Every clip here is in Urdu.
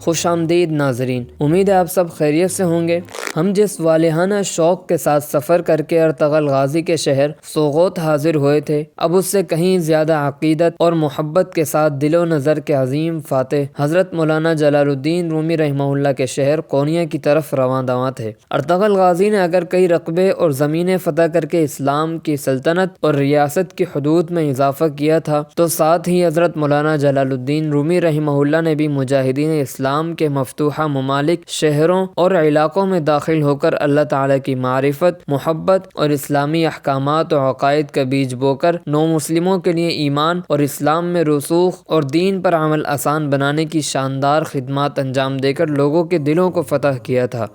خوش آمدید ناظرین، امید ہے آپ سب خیریت سے ہوں گے۔ ہم جس والہانہ شوق کے ساتھ سفر کر کے ارطغرل غازی کے شہر سوغوت حاضر ہوئے تھے، اب اس سے کہیں زیادہ عقیدت اور محبت کے ساتھ دل و نظر کے عظیم فاتح حضرت مولانا جلال الدین رومی رحمہ اللہ کے شہر قونیہ کی طرف رواں دواں تھے۔ ارطغرل غازی نے اگر کئی رقبے اور زمینیں فتح کر کے اسلام کی سلطنت اور ریاست کی حدود میں اضافہ کیا تھا، تو ساتھ ہی حضرت مولانا جلال الدین رومی رحمہ اللہ نے بھی مجاہدین اسلام کے مفتوحہ ممالک، شہروں اور علاقوں میں داخل ہو کر اللہ تعالیٰ کی معرفت، محبت اور اسلامی احکامات و عقائد کا بیج بو کر نو مسلموں کے لیے ایمان اور اسلام میں رسوخ اور دین پر عمل آسان بنانے کی شاندار خدمات انجام دے کر لوگوں کے دلوں کو فتح کیا تھا۔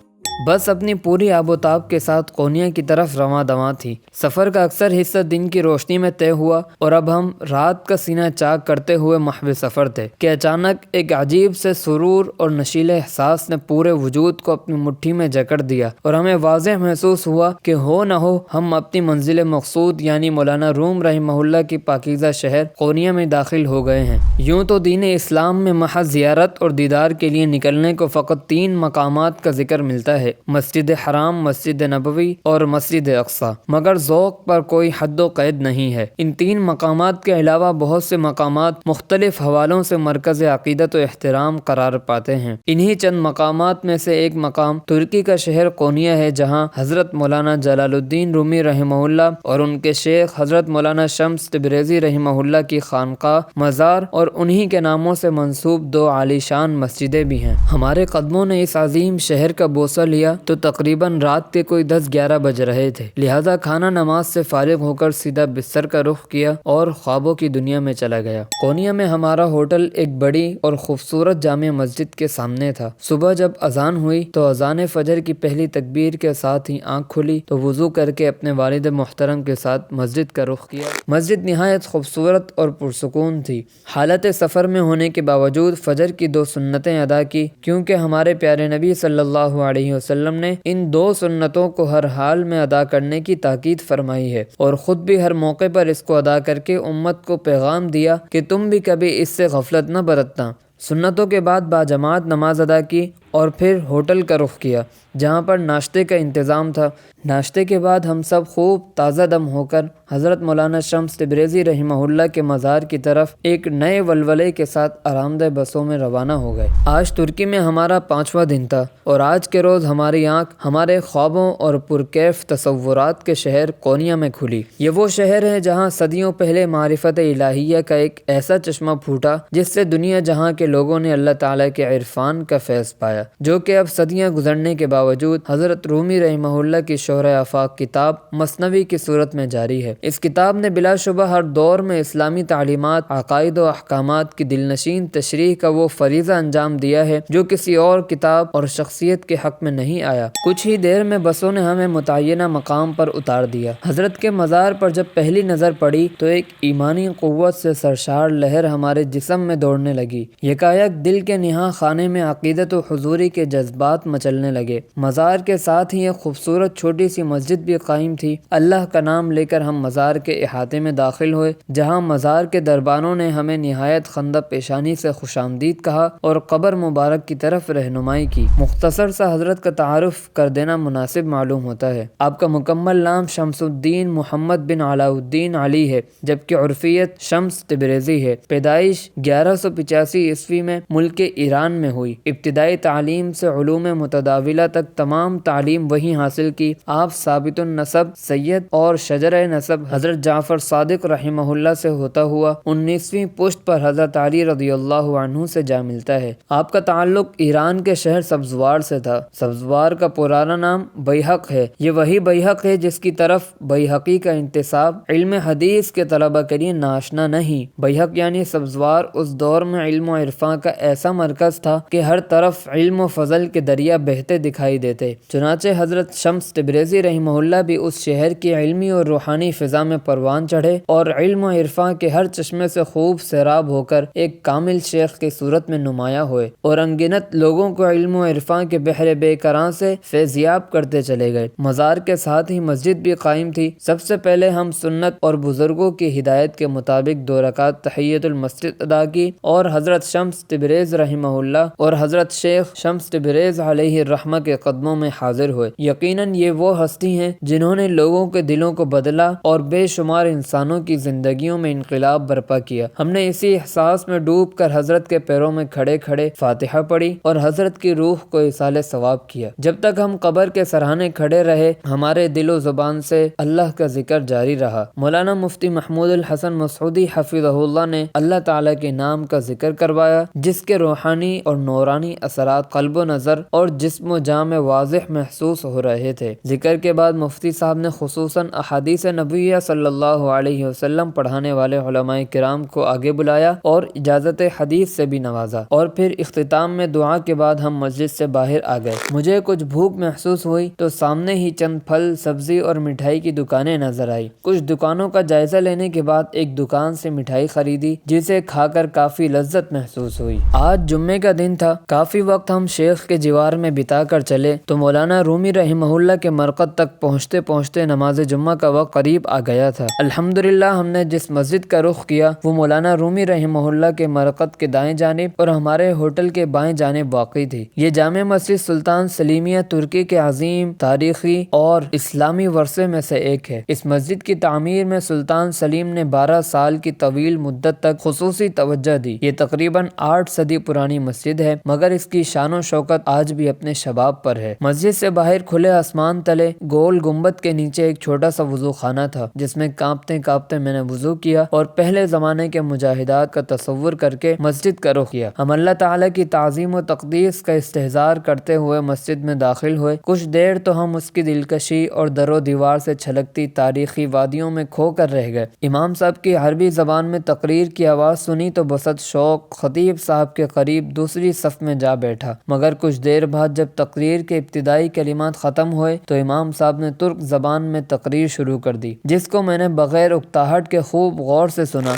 بس اپنی پوری آب و تاب کے ساتھ قونیہ کی طرف رواں دواں تھی۔ سفر کا اکثر حصہ دن کی روشنی میں طے ہوا اور اب ہم رات کا سینہ چاک کرتے ہوئے محو سفر تھے کہ اچانک ایک عجیب سے سرور اور نشیل احساس نے پورے وجود کو اپنی مٹھی میں جکڑ دیا اور ہمیں واضح محسوس ہوا کہ ہو نہ ہو ہم اپنی منزل مقصود یعنی مولانا روم رحمہ اللہ کی پاکیزہ شہر قونیہ میں داخل ہو گئے ہیں۔ یوں تو دین اسلام میں محض زیارت اور دیدار کے لیے نکلنے کو فقط 3 مقامات کا ذکر ملتا ہے: مسجد حرام، مسجد نبوی اور مسجد اقصی، مگر ذوق پر کوئی حد و قید نہیں ہے۔ ان 3 مقامات کے علاوہ بہت سے مقامات مختلف حوالوں سے مرکز عقیدت و احترام قرار پاتے ہیں۔ انہی چند مقامات میں سے ایک مقام ترکی کا شہر قونیہ ہے، جہاں حضرت مولانا جلال الدین رومی رحمہ اللہ اور ان کے شیخ حضرت مولانا شمس تبریزی رحمہ اللہ کی خانقاہ، مزار اور انہی کے ناموں سے منسوب 2 عالی شان مسجدیں بھی ہیں۔ ہمارے قدموں نے اس عظیم شہر کا بوسہ لیا تو تقریباً رات کے کوئی 10-11 بج رہے تھے، لہذا کھانا نماز سے فارغ ہو کر سیدھا بستر کا رخ کیا اور خوابوں کی دنیا میں چلا گیا۔ قونیہ میں ہمارا ہوٹل ایک بڑی اور خوبصورت جامع مسجد کے سامنے تھا۔ صبح جب اذان ہوئی تو اذان فجر کی پہلی تکبیر کے ساتھ ہی آنکھ کھلی تو وضو کر کے اپنے والد محترم کے ساتھ مسجد کا رخ کیا۔ مسجد نہایت خوبصورت اور پرسکون تھی۔ حالت سفر میں ہونے کے باوجود فجر کی 2 سنتیں ادا کی، کیونکہ ہمارے پیارے نبی صلی اللہ علیہ وسلم نے ان 2 سنتوں کو ہر حال میں ادا کرنے کی تاکید فرمائی ہے اور خود بھی ہر موقع پر اس کو ادا کر کے امت کو پیغام دیا کہ تم بھی کبھی اس سے غفلت نہ برتنا۔ سنتوں کے بعد باجماعت نماز ادا کی اور پھر ہوٹل کا رخ کیا، جہاں پر ناشتے کا انتظام تھا۔ ناشتے کے بعد ہم سب خوب تازہ دم ہو کر حضرت مولانا شمس تبریزی رحمہ اللہ کے مزار کی طرف ایک نئے ولولے کے ساتھ آرام دہ بسوں میں روانہ ہو گئے۔ آج ترکی میں ہمارا 5واں دن تھا اور آج کے روز ہماری آنکھ ہمارے خوابوں اور پرکیف تصورات کے شہر قونیہ میں کھلی۔ یہ وہ شہر ہے جہاں صدیوں پہلے معرفت الہیہ کا ایک ایسا چشمہ پھوٹا جس سے دنیا جہاں کے لوگوں نے اللہ تعالیٰ کے عرفان کا فیض پایا، جو کہ اب صدیاں گزرنے کے باوجود حضرت رومی رحمہ اللہ کی شہرۂ آفاق کتاب مثنوی کی صورت میں جاری ہے۔ اس کتاب نے بلا شبہ ہر دور میں اسلامی تعلیمات، عقائد و احکامات کی دلنشین تشریح کا وہ فریضہ انجام دیا ہے جو کسی اور کتاب اور شخصیت کے حق میں نہیں آیا۔ کچھ ہی دیر میں بسوں نے ہمیں متعینہ مقام پر اتار دیا۔ حضرت کے مزار پر جب پہلی نظر پڑی تو ایک ایمانی قوت سے سرشار لہر ہمارے جسم میں دوڑنے لگی۔ یکایک دل کے نہاں خانے میں عقیدت و حضوری کے جذبات مچلنے لگے۔ مزار کے ساتھ ہی ایک خوبصورت چھوٹی سی مسجد بھی قائم تھی۔ اللہ کا نام لے کر ہم مزار کے احاطے میں داخل ہوئے، جہاں مزار کے دربانوں نے ہمیں نہایت خندہ پیشانی سے خوش آمدید کہا اور قبر مبارک کی طرف رہنمائی کی۔ مختصر سا حضرت کا تعارف کر دینا مناسب معلوم ہوتا ہے۔ آپ کا مکمل نام شمس الدین محمد بن علاء الدین علی ہے، جبکہ عرفیت شمس تبریزی ہے۔ پیدائش 1185 عیسوی میں ملک ایران میں ہوئی۔ ابتدائی تعلیم سے علوم متداولہ تک تمام تعلیم وہیں حاصل کی۔ آپ ثابت النسب سید اور شجرہ نسب حضرت جعفر صادق رحمہ اللہ سے ہوتا ہوا 19ویں پشت پر حضرت علی رضی اللہ عنہ سے جا ملتا ہے۔ آپ کا تعلق ایران کے شہر سبزوار سے تھا۔ سبزوار کا پرانا نام بیہق ہے۔ یہ وہی بیہق ہے جس کی طرف بیہقی کا انتساب علم حدیث کے طلبہ کے لیے ناشنا نہیں۔ بیہق یعنی سبزوار اس دور میں علم و عرفان کا ایسا مرکز تھا کہ ہر طرف علم و فضل کے دریا بہتے دکھائی دیتے۔ چنانچہ حضرت شمس تبریزی تبریزی رحمہ اللہ بھی اس شہر کی علمی اور روحانی فضا میں پروان چڑھے اور علم و عرفان کے ہر چشمے سے خوب سیراب ہو کر ایک کامل شیخ کی صورت میں نمایاں ہوئے اور انگنت لوگوں کو علم و عرفان کے بحر بے کراں سے فیضیاب کرتے چلے گئے۔ مزار کے ساتھ ہی مسجد بھی قائم تھی۔ سب سے پہلے ہم سنت اور بزرگوں کی ہدایت کے مطابق 2 رکعت تحیۃ المسجد ادا کی اور حضرت شمس تبریز رحمہ اللہ اور حضرت شیخ شمس تبریز علیہ الرحمہ کے قدموں میں حاضر ہوئے۔ یقیناً یہ وہ ہستی ہیں جنہوں نے لوگوں کے دلوں کو بدلا اور بے شمار انسانوں کی زندگیوں میں انقلاب برپا کیا۔ ہم نے اسی احساس میں ڈوب کر حضرت کے پیروں میں کھڑے کھڑے فاتحہ پڑھی اور حضرت کی روح کو ایصال ثواب کیا۔ جب تک ہم قبر کے سرہانے کھڑے رہے ہمارے دل و زبان سے اللہ کا ذکر جاری رہا۔ مولانا مفتی محمود الحسن مسعودی حفظہ اللہ نے اللہ تعالیٰ کے نام کا ذکر کروایا جس کے روحانی اور نورانی اثرات قلب و نظر اور جسم و جاں میں واضح محسوس ہو رہے تھے۔ ذکر کے بعد مفتی صاحب نے خصوصاً احادیث نبویہ صلی اللہ علیہ وسلم پڑھانے والے علماء کرام کو آگے بلایا اور اجازت حدیث سے بھی نوازا، اور پھر اختتام میں دعا کے بعد ہم مسجد سے باہر آ گئے۔ مجھے کچھ بھوک محسوس ہوئی تو سامنے ہی چند پھل، سبزی اور مٹھائی کی دکانیں نظر آئی۔ کچھ دکانوں کا جائزہ لینے کے بعد ایک دکان سے مٹھائی خریدی جسے کھا کر کافی لذت محسوس ہوئی۔ آج جمعے کا دن تھا۔ کافی وقت ہم شیخ کے جوار میں بتا کر چلے تو مولانا رومی رحمہ اللہ کے مرقد تک پہنچتے پہنچتے نماز جمعہ کا وقت قریب آ گیا تھا۔ الحمدللہ ہم نے جس مسجد کا رخ کیا وہ مولانا رومی رحمہ اللہ کے مرقد کے دائیں جانب اور ہمارے ہوٹل کے بائیں جانب واقع تھی۔ یہ جامع مسجد سلطان سلیمیہ ترکی کے عظیم تاریخی اور اسلامی ورثے میں سے ایک ہے۔ اس مسجد کی تعمیر میں سلطان سلیم نے 12 سال کی طویل مدت تک خصوصی توجہ دی۔ یہ تقریباً 8 صدی پرانی مسجد ہے مگر اس کی شان و شوکت آج بھی اپنے شباب پر ہے۔ مسجد سے باہر کھلے آسمان تلے گول گنبد کے نیچے ایک چھوٹا سا وضو خانہ تھا جس میں کانپتے کانپتے میں نے وضو کیا اور پہلے زمانے کے مجاہدات کا تصور کر کے مسجد کا رخ کیا۔ ہم اللہ تعالیٰ کی تعظیم و تقدیس کا استحضار کرتے ہوئے مسجد میں داخل ہوئے۔ کچھ دیر تو ہم اس کی دلکشی اور در و دیوار سے چھلکتی تاریخی وادیوں میں کھو کر رہ گئے۔ امام صاحب کی عربی زبان میں تقریر کی آواز سنی تو بسط شوق خطیب صاحب کے قریب دوسری صف میں جا بیٹھا، مگر کچھ دیر بعد جب تقریر کے ابتدائی کلمات ختم ہوئے تو امام صاحب نے ترک زبان میں تقریر شروع کر دی جس کو میں نے بغیر اکتاہٹ کے خوب غور سے سنا۔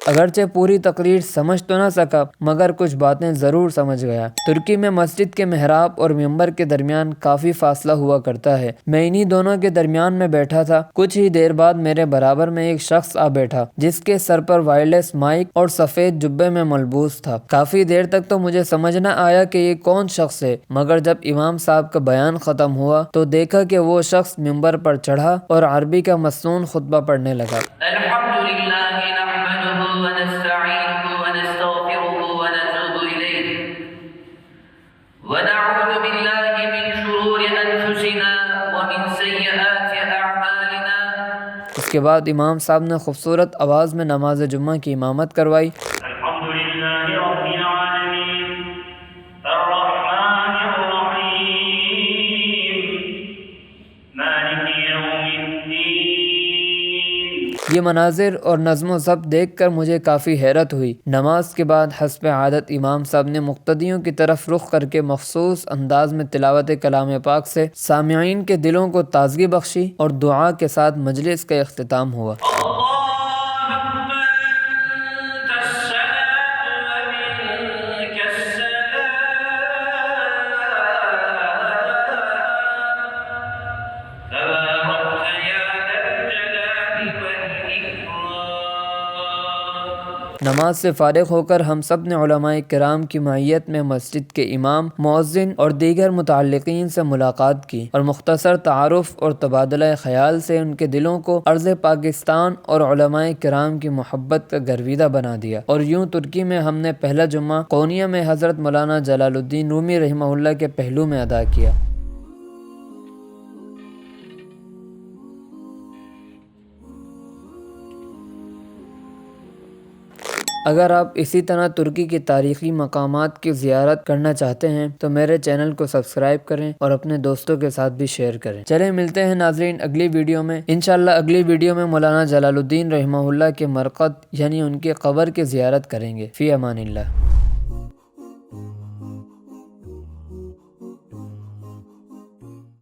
اگرچہ پوری تقریر سمجھ تو نہ سکا مگر کچھ باتیں ضرور سمجھ گیا۔ ترکی میں مسجد کے محراب اور ممبر کے درمیان کافی فاصلہ ہوا کرتا ہے۔ میں انہی دونوں کے درمیان میں بیٹھا تھا۔ کچھ ہی دیر بعد میرے برابر میں ایک شخص آ بیٹھا جس کے سر پر وائرلیس مائک اور سفید جبے میں ملبوس تھا۔ کافی دیر تک تو مجھے سمجھ نہ آیا کہ یہ کون شخص ہے، مگر جب امام صاحب کا بیان ختم ہوا تو دیکھا کہ وہ شخص ممبر پر چڑھا اور عربی کا مصنون خطبہ پڑھنے لگا۔ ونستعينه ونستغفره ونتوب إليه ونعوذ بالله من شرور أنفسنا ومن سيئات أعمالنا۔ اس کے بعد امام صاحب نے خوبصورت آواز میں نماز جمعہ کی امامت کروائی۔ یہ مناظر اور نظم و ضبط دیکھ کر مجھے کافی حیرت ہوئی۔ نماز کے بعد حسب عادت امام صاحب نے مقتدیوں کی طرف رخ کر کے مخصوص انداز میں تلاوت کلام پاک سے سامعین کے دلوں کو تازگی بخشی اور دعا کے ساتھ مجلس کا اختتام ہوا۔ نماز سے فارغ ہو کر ہم سب نے علماء کرام کی معیت میں مسجد کے امام، مؤذن اور دیگر متعلقین سے ملاقات کی اور مختصر تعارف اور تبادلہ خیال سے ان کے دلوں کو ارض پاکستان اور علماء کرام کی محبت کا گرویدہ بنا دیا، اور یوں ترکی میں ہم نے پہلا جمعہ قونیہ میں حضرت مولانا جلال الدین رومی رحمہ اللہ کے پہلو میں ادا کیا۔ اگر آپ اسی طرح ترکی کی تاریخی مقامات کی زیارت کرنا چاہتے ہیں تو میرے چینل کو سبسکرائب کریں اور اپنے دوستوں کے ساتھ بھی شیئر کریں۔ چلیں ملتے ہیں ناظرین اگلی ویڈیو میں انشاءاللہ۔ اگلی ویڈیو میں مولانا جلال الدین رحمہ اللہ کے مرقد یعنی ان کے قبر کی زیارت کریں گے۔ فی امان اللہ۔